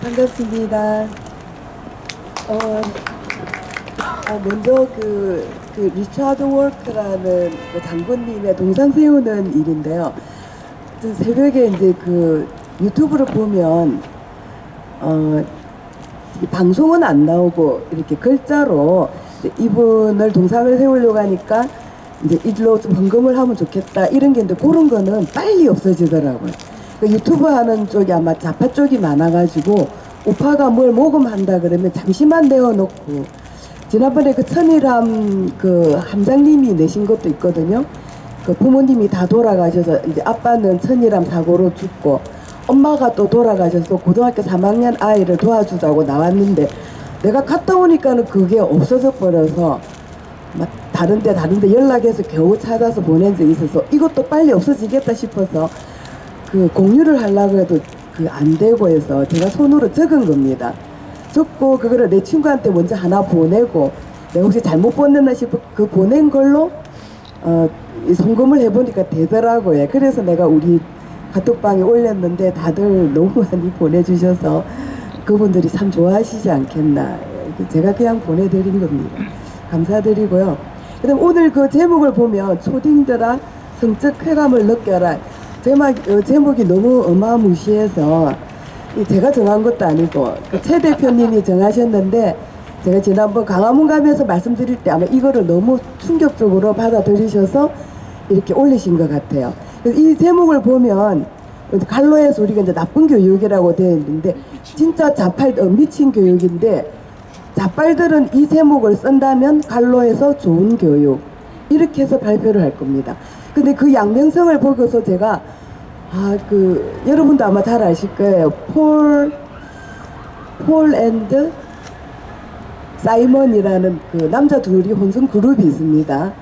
반갑습니다. 먼저 리차드 워크라는 그 장군님의 동상 세우는 일인데요. 새벽에 이제 그 유튜브를 보면 방송은 안 나오고 이렇게 글자로 이분을 동상을 세우려고 하니까 이제 일로 좀 헌금을 하면 좋겠다 이런 게 있는데 그런 거는 빨리 없어지더라고요. 그 유튜브 하는 쪽이 아마 좌파 쪽이 많아가지고 우파가 뭘 모금한다 그러면 잠시만 내어놓고, 지난번에 그 천일함 그 함장님이 내신 것도 있거든요. 그 부모님이 다 돌아가셔서 이제 아빠는 천일함 사고로 죽고 엄마가 또 돌아가셔서 고등학교 3학년 아이를 도와주자고 나왔는데 내가 갔다 오니까는 그게 없어져 버려서 막 다른데 연락해서 겨우 찾아서 보낸 적이 있어서 이것도 빨리 없어지겠다 싶어서 그 공유를 하려고 해도 그 안 되고 해서 제가 손으로 적은 겁니다. 적고 그거를 내 친구한테 먼저 하나 보내고 내가 혹시 잘못 보냈나 싶어 그 보낸 걸로 이 송금을 해보니까 되더라고요. 그래서 내가 우리 카톡방에 올렸는데 다들 너무 많이 보내주셔서 그분들이 참 좋아하시지 않겠나. 제가 그냥 보내드린 겁니다. 감사드리고요. 그다음 오늘 그 제목을 보면 초딩들아 성적 쾌감을 느껴라. 제목이 너무 어마무시해서 제가 정한 것도 아니고 최 대표님이 정하셨는데 제가 지난번 강화문 가면서 말씀드릴 때 아마 이거를 너무 충격적으로 받아들이셔서 이렇게 올리신 것 같아요. 그래서 이 제목을 보면 갈로에서 우리가 이제 나쁜 교육이라고 되어 있는데 진짜 미친 교육인데 자빨들은 이 제목을 쓴다면 갈로에서 좋은 교육 이렇게 해서 발표를 할 겁니다. 근데 그 양명성을 보고서 제가 여러분도 아마 잘 아실 거예요. 폴 앤드 사이먼이라는 그 남자 둘이 혼성 그룹이 있습니다.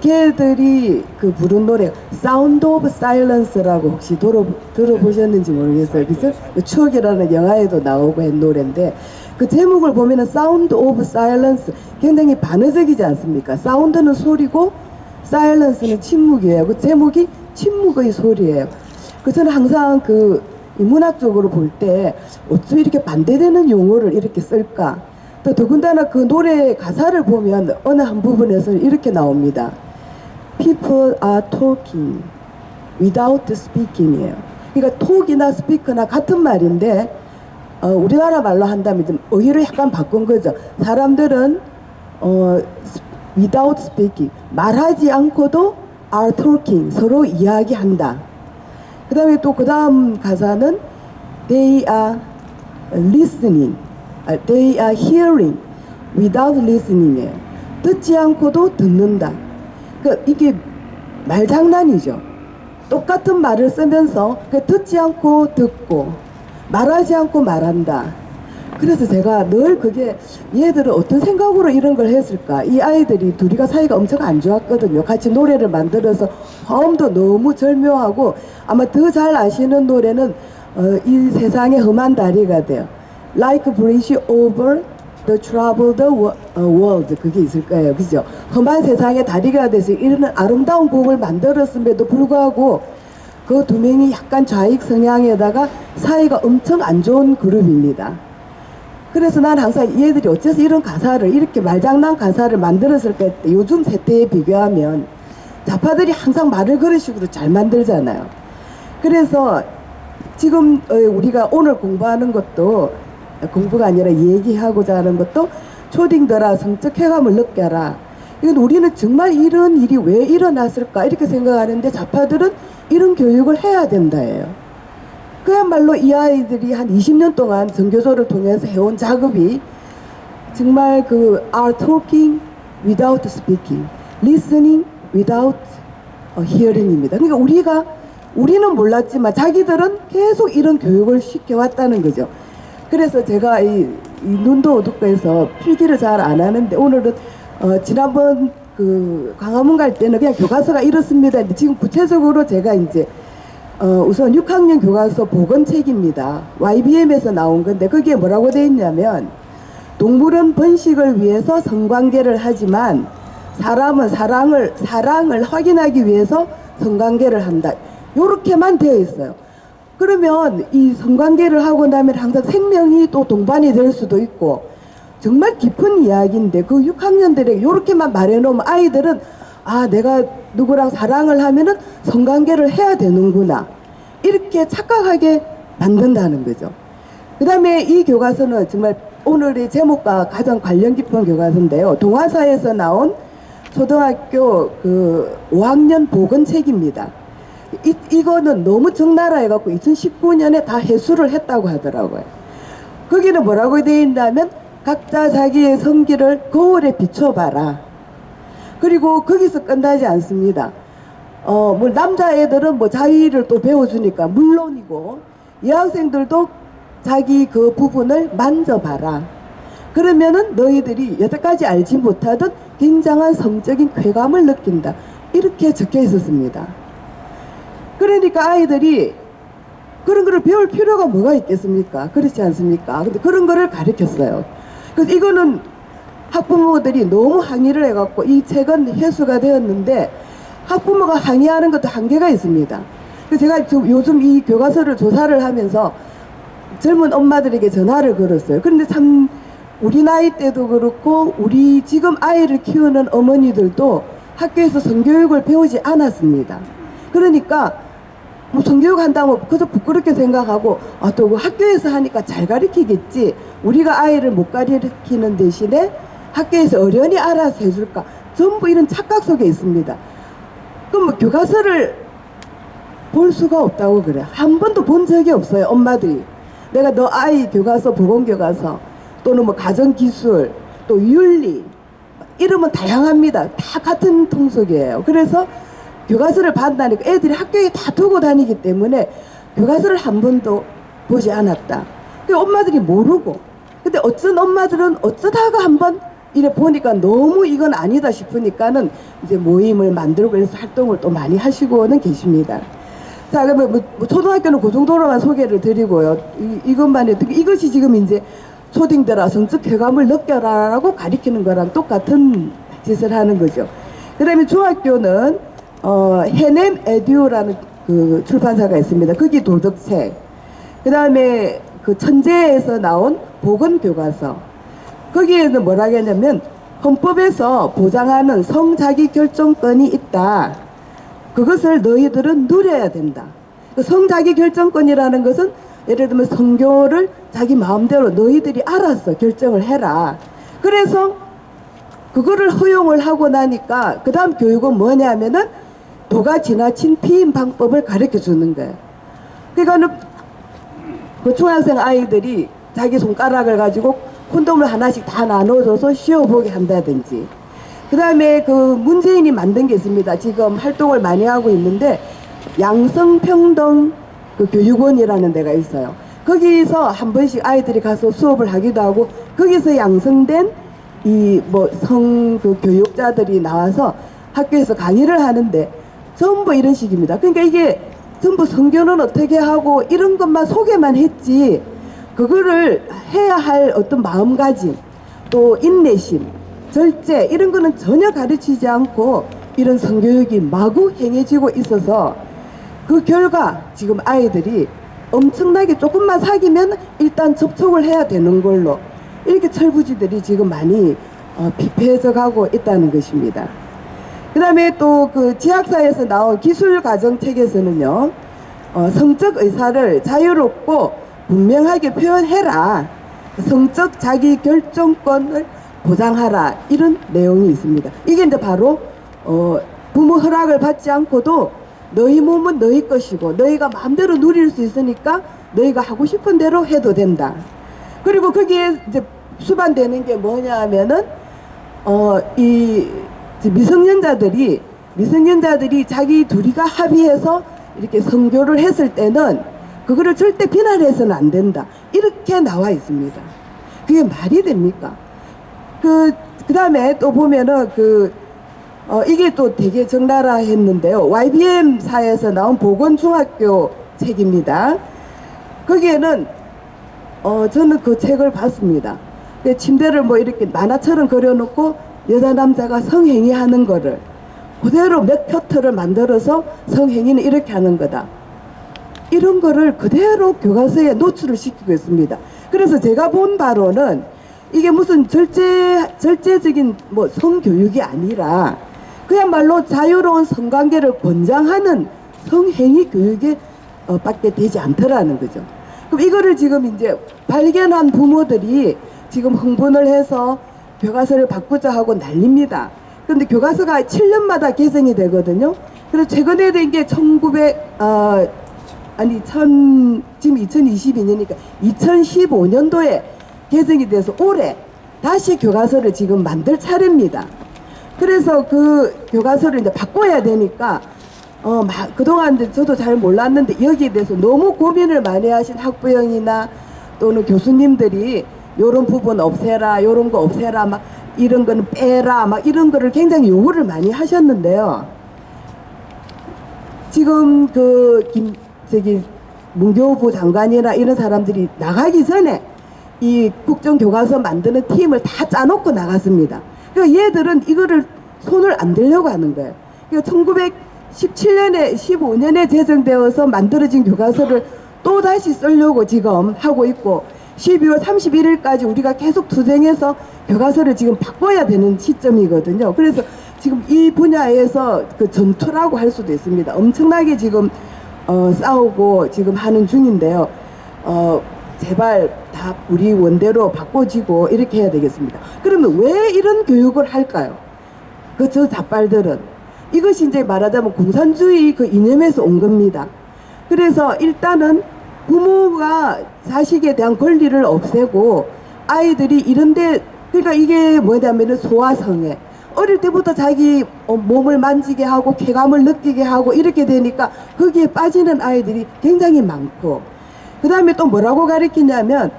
걔들이 그 부른 노래 사운드 오브 사일런스라고 혹시 들어보셨는지 모르겠어요. 그죠? 추억이라는 영화에도 나오고 한 노래인데 그 제목을 보면은 사운드 오브 사일런스 굉장히 반어적이지 않습니까? 사운드는 소리고 사일런스는 침묵이에요. 그 제목이 침묵의 소리예요. 그래서 저는 항상 그 문학적으로 볼 때 어쩜 이렇게 반대되는 용어를 이렇게 쓸까? 또 더군다나 그 노래 가사를 보면 어느 한 부분에서 이렇게 나옵니다. People are talking without speaking이에요. 그러니까 talk이나 speak나 같은 말인데 우리나라 말로 한다면 좀 어휘를 약간 바꾼 거죠. 사람들은 without speaking 말하지 않고도 are talking 서로 이야기한다. 그 다음에 또 그 다음 가사는 they are listening they are hearing without listening이에요. 듣지 않고도 듣는다. 그러니까 이게 말장난이죠. 똑같은 말을 쓰면서 듣지 않고 듣고 말하지 않고 말한다. 그래서 제가 늘 그게 얘들은 어떤 생각으로 이런 걸 했을까. 이 아이들이 둘이가 사이가 엄청 안 좋았거든요. 같이 노래를 만들어서 화음도 너무 절묘하고 아마 더 잘 아시는 노래는 이 세상의 험한 다리가 돼요. Like a bridge over the troubled world. 그게 있을 거예요. 그죠? 험한 세상의 다리가 돼서 이런 아름다운 곡을 만들었음에도 불구하고 그 두 명이 약간 좌익 성향에다가 사이가 엄청 안 좋은 그룹입니다. 그래서 난 항상 얘들이 어째서 이런 가사를 이렇게 말장난 가사를 만들었을까 했대. 요즘 세대에 비교하면 좌파들이 항상 말을 그런 식으로 잘 만들잖아요. 그래서 지금 우리가 오늘 공부하는 것도 공부가 아니라 얘기하고자 하는 것도 초딩들아 성적 쾌감을 느껴라. 이건 우리는 정말 이런 일이 왜 일어났을까 이렇게 생각하는데 좌파들은 이런 교육을 해야 된다예요. 그야말로 이 아이들이 한 20년 동안 전교조를 통해서 해온 작업이 정말 그 are talking without speaking, listening without hearing입니다. 그러니까 우리는 몰랐지만 자기들은 계속 이런 교육을 시켜왔다는 거죠. 그래서 제가 이 눈도 어둡고 해서 필기를 잘 안 하는데 오늘은 지난번 그 광화문 갈 때는 그냥 교과서가 이렇습니다. 근데 지금 구체적으로 제가 이제 우선 6학년 교과서 복원책입니다. YBM에서 나온 건데 거기에 뭐라고 되어 있냐면 동물은 번식을 위해서 성관계를 하지만 사람은 사랑을 확인하기 위해서 성관계를 한다. 요렇게만 되어 있어요. 그러면 이 성관계를 하고 나면 항상 생명이 또 동반이 될 수도 있고 정말 깊은 이야기인데 그 6학년들에게 이렇게만 말해놓으면 아이들은 아 내가 누구랑 사랑을 하면은 성관계를 해야 되는구나 이렇게 착각하게 만든다는 거죠. 그 다음에 이 교과서는 정말 오늘의 제목과 가장 관련 깊은 교과서인데요. 동화사에서 나온 초등학교 그 5학년 보건책입니다. 이거는 너무 적나라 해갖고 2019년에 다 해수를 했다고 하더라고요. 거기는 뭐라고 되어 있냐면 각자 자기의 성기를 거울에 비춰봐라. 그리고 거기서 끝나지 않습니다. 뭐 남자애들은 뭐 자위를 또 배워주니까 물론이고 여학생들도 자기 그 부분을 만져봐라. 그러면은 너희들이 여태까지 알지 못하던 굉장한 성적인 쾌감을 느낀다. 이렇게 적혀 있었습니다. 그러니까 아이들이 그런 거를 배울 필요가 뭐가 있겠습니까? 그렇지 않습니까? 근데 그런 거를 가르쳤어요. 그래서 이거는 학부모들이 너무 항의를 해갖고 이 책은 회수가 되었는데 학부모가 항의하는 것도 한계가 있습니다. 그래서 제가 지금 요즘 이 교과서를 조사를 하면서 젊은 엄마들에게 전화를 걸었어요. 그런데 참 우리 나이 때도 그렇고 우리 지금 아이를 키우는 어머니들도 학교에서 성교육을 배우지 않았습니다. 그러니까 뭐 성교육 한다고 그저 부끄럽게 생각하고 아 또 학교에서 하니까 잘 가르치겠지 우리가 아이를 못 가르치는 대신에 학교에서 어련히 알아서 해줄까 전부 이런 착각 속에 있습니다. 그럼 뭐 교과서를 볼 수가 없다고 그래. 한 번도 본 적이 없어요. 엄마들이 내가 너 아이 교과서 보건교과서 또는 뭐 가정기술 또 윤리 이름은 다양합니다. 다 같은 통속이에요. 그래서 교과서를 받다니까 애들이 학교에 다 두고 다니기 때문에 교과서를 한 번도 보지 않았다. 엄마들이 모르고 근데 어떤 엄마들은 어쩌다가 한번 이래 보니까 너무 이건 아니다 싶으니까는 이제 모임을 만들고 그래서 활동을 또 많이 하시고는 계십니다. 자, 그러면 뭐 초등학교는 그 정도로만 소개를 드리고요. 이것만 해도 이것이 지금 이제 초딩들아 성적 쾌감을 느껴라라고 가리키는 거랑 똑같은 짓을 하는 거죠. 그 다음에 중학교는 해냄 에듀라는 그 출판사가 있습니다. 거기 도덕책. 그 다음에 그 천재에서 나온 보건교과서. 거기에는 뭐라 하냐면 헌법에서 보장하는 성자기결정권이 있다. 그것을 너희들은 누려야 된다. 그 성자기결정권이라는 것은 예를 들면 성교를 자기 마음대로 너희들이 알아서 결정을 해라. 그래서 그거를 허용을 하고 나니까 그 다음 교육은 뭐냐면은 도가 지나친 피임 방법을 가르쳐 주는 거예요. 그러니까는 그 중학생 아이들이 자기 손가락을 가지고 콘돔을 하나씩 다 나눠줘서 씌워보게 한다든지 그 다음에 그 문재인이 만든 게 있습니다. 지금 활동을 많이 하고 있는데 양성평등 그 교육원이라는 데가 있어요. 거기서 한 번씩 아이들이 가서 수업을 하기도 하고 거기서 양성된 이 뭐 성 그 교육자들이 나와서 학교에서 강의를 하는데 전부 이런 식입니다. 그러니까 이게 전부 성교는 어떻게 하고 이런 것만 소개만 했지 그거를 해야 할 어떤 마음가짐 또 인내심 절제 이런 거는 전혀 가르치지 않고 이런 성교육이 마구 행해지고 있어서 그 결과 지금 아이들이 엄청나게 조금만 사귀면 일단 접촉을 해야 되는 걸로 이렇게 철부지들이 지금 많이 피폐해져 가고 있다는 것입니다. 그 다음에 또 그 지학사에서 나온 기술가정책에서는요 성적 의사를 자유롭고 분명하게 표현해라 성적 자기결정권을 보장하라 이런 내용이 있습니다. 이게 이제 바로 부모 허락을 받지 않고도 너희 몸은 너희 것이고 너희가 마음대로 누릴 수 있으니까 너희가 하고 싶은 대로 해도 된다. 그리고 거기에 이제 수반되는 게 뭐냐 하면은 이 미성년자들이 자기 둘이가 합의해서 이렇게 성교를 했을 때는 그거를 절대 비난해서는 안 된다. 이렇게 나와 있습니다. 그게 말이 됩니까? 그 다음에 또 보면은 이게 또 되게 적나라 했는데요. YBM사에서 나온 보건중학교 책입니다. 거기에는 저는 그 책을 봤습니다. 침대를 뭐 이렇게 만화처럼 그려놓고 여자 남자가 성행위 하는 거를 그대로 몇 표트를 만들어서 성행위는 이렇게 하는 거다. 이런 거를 그대로 교과서에 노출을 시키고 있습니다. 그래서 제가 본 바로는 이게 무슨 절제적인 뭐 성교육이 아니라 그야말로 자유로운 성관계를 권장하는 성행위 교육에 밖에 되지 않더라는 거죠. 그럼 이거를 지금 이제 발견한 부모들이 지금 흥분을 해서 교과서를 바꾸자 하고 난립니다. 그런데 교과서가 7년마다 개정이 되거든요. 그래서 최근에 된 게 지금 2022년이니까 2015년도에 개정이 돼서 올해 다시 교과서를 지금 만들 차례입니다. 그래서 그 교과서를 이제 바꿔야 되니까 그동안 저도 잘 몰랐는데 여기에 대해서 너무 고민을 많이 하신 학부형이나 또는 교수님들이 요런 부분 없애라, 요런 거 없애라, 막 이런 거는 빼라, 막 이런 거를 굉장히 요구를 많이 하셨는데요. 지금 문교부 장관이나 이런 사람들이 나가기 전에 이 국정교과서 만드는 팀을 다 짜놓고 나갔습니다. 그러니까 얘들은 이거를 손을 안 대려고 하는 거예요. 그러니까 1917년에 15년에 제정되어서 만들어진 교과서를 또 다시 쓰려고 지금 하고 있고 12월 31일까지 우리가 계속 투쟁해서 교과서를 지금 바꿔야 되는 시점이거든요. 그래서 지금 이 분야에서 그 전투라고 할 수도 있습니다. 엄청나게 지금 싸우고 지금 하는 중인데요. 제발 다 우리 원대로 바꿔지고 이렇게 해야 되겠습니다. 그러면 왜 이런 교육을 할까요? 저 자빨들은 이것이 이제 말하자면 공산주의 그 이념에서 온 겁니다. 그래서 일단은 부모가 자식에 대한 권리를 없애고 아이들이 이런데 그러니까 이게 뭐냐면은 소아성애 어릴 때부터 자기 몸을 만지게 하고 쾌감을 느끼게 하고 이렇게 되니까 거기에 빠지는 아이들이 굉장히 많고 그 다음에 또 뭐라고 가르치냐면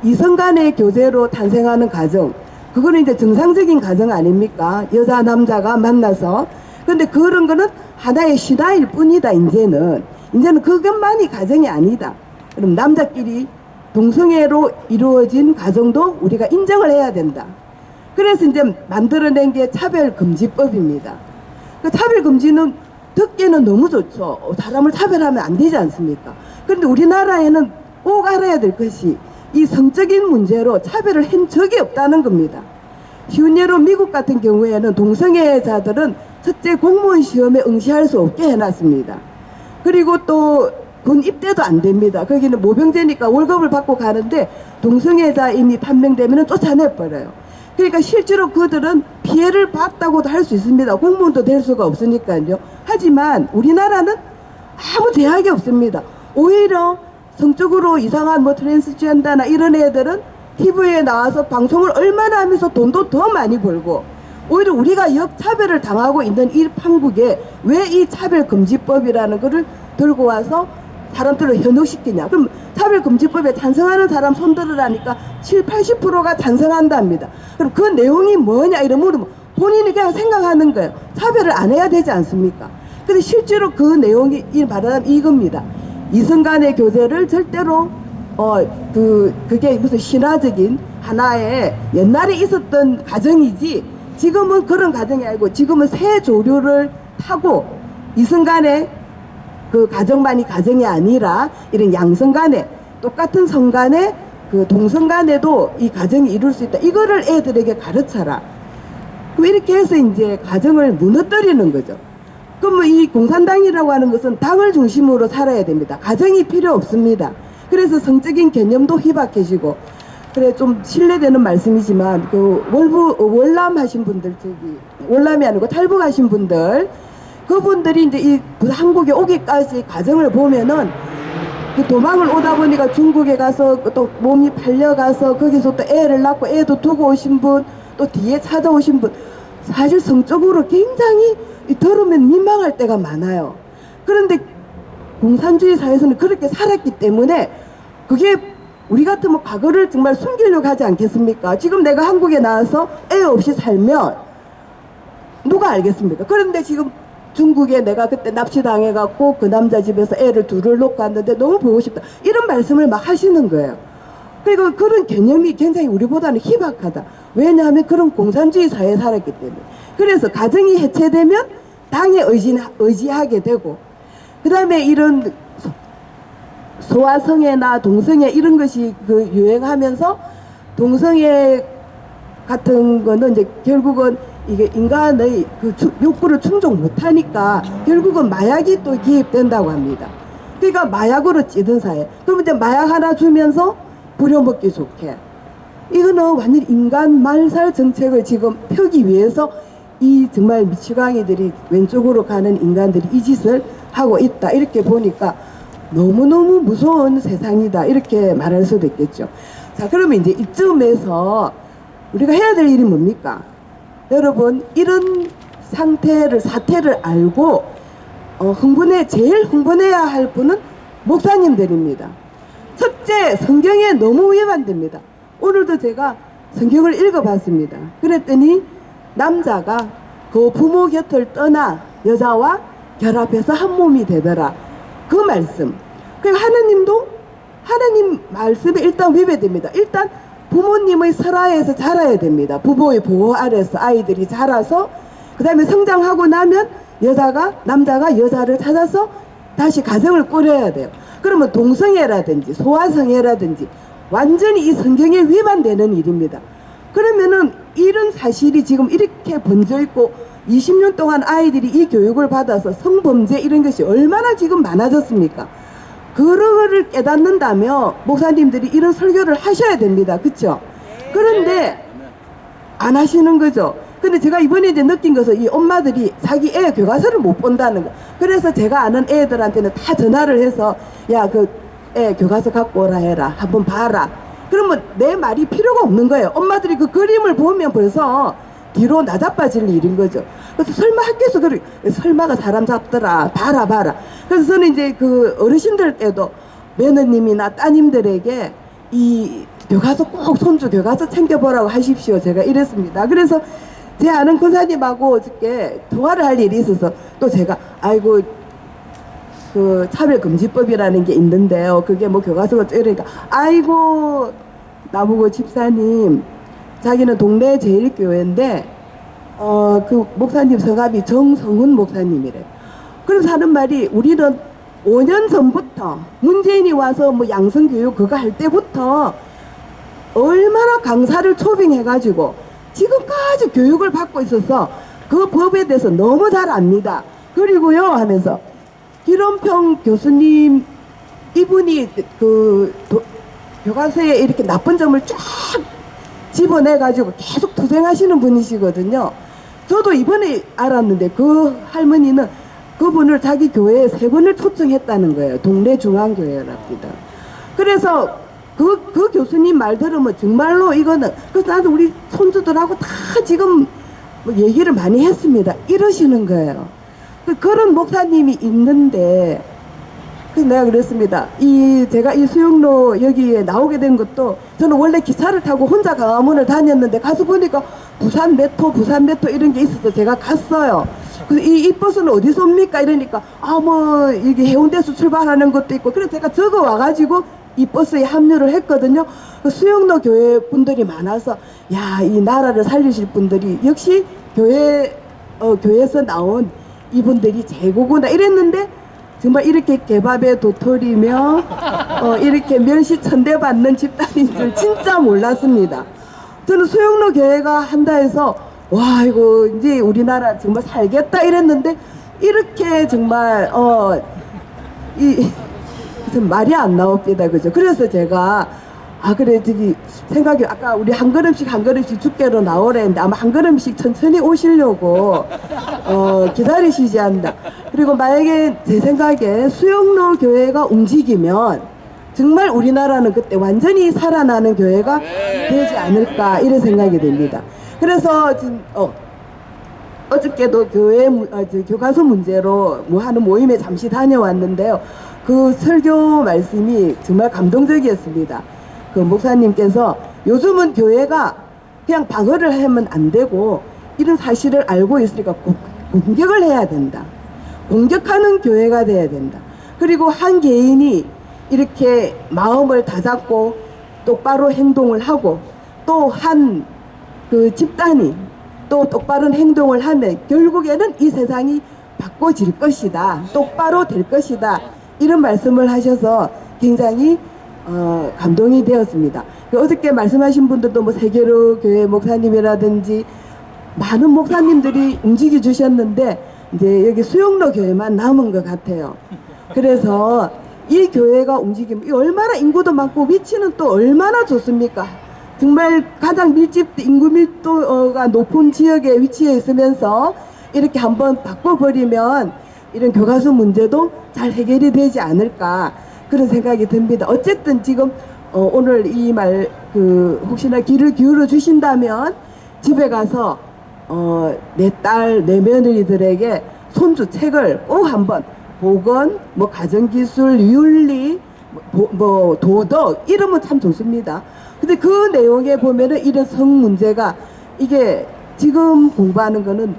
이성 간의 교제로 탄생하는 가정 그거는 이제 정상적인 가정 아닙니까? 여자 남자가 만나서 근데 그런 거는 하나의 신화일 뿐이다. 이제는 그것만이 가정이 아니다. 그럼 남자끼리 동성애로 이루어진 가정도 우리가 인정을 해야 된다. 그래서 이제 만들어낸 게 차별금지법입니다. 그 차별금지는 듣기는 너무 좋죠. 사람을 차별하면 안 되지 않습니까? 그런데 우리나라에는 꼭 알아야 될 것이 이 성적인 문제로 차별을 한 적이 없다는 겁니다. 쉬운 예로 미국 같은 경우에는 동성애자들은 첫째 공무원 시험에 응시할 수 없게 해놨습니다. 그리고 또 군 입대도 안 됩니다. 거기는 모병제니까 월급을 받고 가는데 동성애자 이미 판명되면 쫓아내버려요. 그러니까 실제로 그들은 피해를 봤다고도 할 수 있습니다. 공무원도 될 수가 없으니까요. 하지만 우리나라는 아무 제약이 없습니다. 오히려 성적으로 이상한 뭐 트랜스젠더나 이런 애들은 TV에 나와서 방송을 얼마나 하면서 돈도 더 많이 벌고 오히려 우리가 역차별을 당하고 있는 이 판국에 왜 이 차별금지법이라는 거를 들고 와서 사람들을 현혹시키냐. 그럼 차별금지법에 찬성하는 사람 손들으라니까 80%가 찬성한답니다. 그럼 그 내용이 뭐냐 이러면 본인이 그냥 생각하는 거예요. 차별을 안 해야 되지 않습니까? 근데 실제로 그 내용이 말하자면 이겁니다. 이성 간의 교제를 절대로 그게 무슨 신화적인 하나의 옛날에 있었던 가정이지 지금은 그런 가정이 아니고 지금은 새 조류를 타고 이성 간의 그 가정만이 가정이 아니라 이런 양성 간에 똑같은 성 간에 그 동성 간에도 이 가정이 이룰 수 있다. 이거를 애들에게 가르쳐라. 그럼 이렇게 해서 이제 가정을 무너뜨리는 거죠. 그럼 이 공산당이라고 하는 것은 당을 중심으로 살아야 됩니다. 가정이 필요 없습니다. 그래서 성적인 개념도 희박해지고 그래 좀 신뢰되는 말씀이지만 그 월남 하신 분들 월남이 아니고 탈북하신 분들 그분들이 이제 이 한국에 오기까지 과정을 보면은 그 도망을 오다 보니까 중국에 가서 또 몸이 팔려가서 거기서 또 애를 낳고 애도 두고 오신 분 또 뒤에 찾아오신 분 사실 성적으로 굉장히 들으면 민망할 때가 많아요. 그런데 공산주의 사회에서는 그렇게 살았기 때문에 그게 우리 같으면 과거를 정말 숨기려고 하지 않겠습니까? 지금 내가 한국에 나와서 애 없이 살면 누가 알겠습니까? 그런데 지금 중국에 내가 그때 납치당해갖고 그 남자 집에서 애를 둘을 놓고 왔는데 너무 보고 싶다. 이런 말씀을 막 하시는 거예요. 그리고 그런 개념이 굉장히 우리보다는 희박하다. 왜냐하면 그런 공산주의 사회에 살았기 때문에. 그래서 가정이 해체되면 당에 의지하게 되고 그 다음에 이런 소아성애나 동성애 이런 것이 그 유행하면서 동성애 같은 거는 이제 결국은 이게 인간의 그 욕구를 충족 못하니까 결국은 마약이 또 개입된다고 합니다. 그러니까 마약으로 찌든 사회. 그러면 이제 마약 하나 주면서 부려먹기 좋게. 이거는 완전 인간 말살 정책을 지금 펴기 위해서 이 정말 미치광이들이 왼쪽으로 가는 인간들이 이 짓을 하고 있다. 이렇게 보니까 너무너무 무서운 세상이다. 이렇게 말할 수도 있겠죠. 자, 그러면 이제 이쯤에서 우리가 해야 될 일이 뭡니까? 여러분, 이런 사태를 알고 제일 흥분해야 할 분은 목사님들입니다. 첫째, 성경에 너무 위반됩니다. 오늘도 제가 성경을 읽어봤습니다. 그랬더니 남자가 그 부모 곁을 떠나 여자와 결합해서 한 몸이 되더라. 그 말씀. 그러니까 하나님 말씀에 일단 위배됩니다. 일단 부모님의 설하에서 자라야 됩니다. 부모의 보호 아래서 아이들이 자라서 그 다음에 성장하고 나면 남자가 여자를 찾아서 다시 가정을 꾸려야 돼요. 그러면 동성애라든지 소아성애라든지 완전히 이 성경에 위반되는 일입니다. 그러면은 이런 사실이 지금 이렇게 번져 있고 20년 동안 아이들이 이 교육을 받아서 성범죄 이런 것이 얼마나 지금 많아졌습니까? 그거를 깨닫는다면 목사님들이 이런 설교를 하셔야 됩니다. 그렇죠? 그런데 안 하시는 거죠. 근데 제가 이번에 이제 느낀 것은 이 엄마들이 자기 애 교과서를 못 본다는 거. 그래서 제가 아는 애들한테는 다 전화를 해서 야, 그 애 교과서 갖고 오라 해라. 한번 봐라. 그러면 내 말이 필요가 없는 거예요. 엄마들이 그 그림을 보면 벌써 뒤로 나자빠질 일인 거죠. 그래서 설마 학교에서 설마가 사람 잡더라. 봐라. 그래서 저는 이제 그 어르신들께도 며느님이나 따님들에게 이 교과서 꼭 손주 교과서 챙겨보라고 하십시오. 제가 이랬습니다. 그래서 제 아는 권사님하고 어저께 통화를 할 일이 있어서 또 제가 아이고 그 차별금지법이라는 게 있는데요. 그게 뭐 교과서가 이러니까 아이고 나보고 집사님 자기는 동네 제일교회인데 그 목사님 성함이 정성훈 목사님이래. 그래서 하는 말이 우리는 5년 전부터 문재인이 와서 뭐 양성교육 그거 할 때부터 얼마나 강사를 초빙해가지고 지금까지 교육을 받고 있어서 그 법에 대해서 너무 잘 압니다. 그리고요 하면서 기론평 교수님 이분이 그 교과서에 이렇게 나쁜 점을 쫙 집어내가지고 계속 투쟁하시는 분이시거든요. 저도 이번에 알았는데 그 할머니는 그분을 자기 교회에 3번을 초청했다는 거예요. 동네 중앙교회랍니다. 그래서 그 교수님 말 들으면 정말로 이거는 그래서 나도 우리 손주들하고 다 지금 뭐 얘기를 많이 했습니다. 이러시는 거예요. 그런 목사님이 있는데 그래서 내가 그랬습니다. 제가 이 수영로 여기에 나오게 된 것도 저는 원래 기차를 타고 혼자 강화문을 다녔는데 가서 보니까 부산 메토 이런 게 있어서 제가 갔어요. 그래서 이 버스는 어디서 옵니까? 이러니까 뭐 여기 해운대에서 출발하는 것도 있고 그래서 제가 적어 와가지고 이 버스에 합류를 했거든요. 수영로 교회 분들이 많아서 야, 이 나라를 살리실 분들이 역시 교회에서 나온 이분들이 최고구나 이랬는데 정말 이렇게 개밥에 도토리며 이렇게 멸시천대 받는 집단인 줄 진짜 몰랐습니다. 저는 수영로 교회가 한다 해서 와 이거 이제 우리나라 정말 살겠다 이랬는데 이렇게 정말 말이 안 나옵니다. 그죠? 그래서 제가 그래 저기 생각이 아까 우리 한 걸음씩 죽게로 나오랬는데 아마 한 걸음씩 천천히 오시려고 기다리시지 않나. 그리고 만약에 제 생각에 수영로 교회가 움직이면 정말 우리나라는 그때 완전히 살아나는 교회가 되지 않을까 이런 생각이 듭니다. 그래서 지금 어저께도 교과서 문제로 하는 모임에 잠시 다녀왔는데요. 그 설교 말씀이 정말 감동적이었습니다. 그 목사님께서 요즘은 교회가 그냥 방어를 하면 안 되고 이런 사실을 알고 있으니까 공격을 해야 된다. 공격하는 교회가 돼야 된다. 그리고 한 개인이 이렇게 마음을 다잡고 똑바로 행동을 하고 또 한 그 집단이 또 똑바른 행동을 하면 결국에는 이 세상이 바꿔질 것이다. 똑바로 될 것이다. 이런 말씀을 하셔서 굉장히 감동이 되었습니다. 어저께 말씀하신 분들도 뭐 세계로 교회 목사님이라든지 많은 목사님들이 움직여 주셨는데 이제 여기 수영로 교회만 남은 것 같아요. 그래서 이 교회가 움직이면 얼마나 인구도 많고 위치는 또 얼마나 좋습니까? 정말 가장 인구 밀도가 높은 지역에 위치해 있으면서 이렇게 한번 바꿔버리면 이런 교과서 문제도 잘 해결이 되지 않을까 그런 생각이 듭니다. 어쨌든 지금 오늘 이 말 혹시나 귀를 기울여 주신다면 집에 가서 내 딸, 내 며느리들에게 손주 책을 꼭 한번 보건, 뭐 가정기술, 윤리, 뭐 도덕 이러면 참 좋습니다. 근데 그 내용에 보면은 이런 성 문제가 이게 지금 공부하는 거는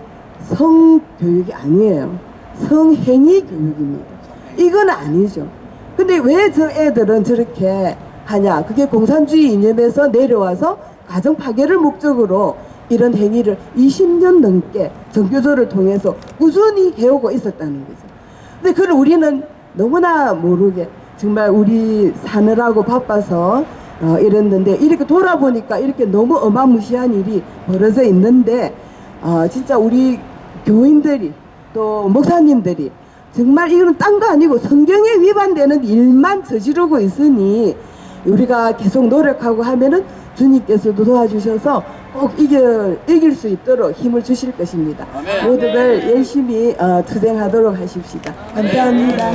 성교육이 아니에요. 성행위 교육입니다. 이건 아니죠. 근데 왜 저 애들은 저렇게 하냐? 그게 공산주의 이념에서 내려와서 가정 파괴를 목적으로 이런 행위를 20년 넘게 정교조를 통해서 꾸준히 해오고 있었다는 거죠. 근데 그걸 우리는 너무나 모르게 정말 우리 사느라고 바빠서 이랬는데 이렇게 돌아보니까 이렇게 너무 어마무시한 일이 벌어져 있는데 진짜 우리 교인들이 또 목사님들이 정말 이거는 딴 거 아니고 성경에 위반되는 일만 저지르고 있으니 우리가 계속 노력하고 하면은 주님께서도 도와주셔서 꼭 이길 수 있도록 힘을 주실 것입니다. 모두들 열심히 투쟁하도록 하십시다. 감사합니다.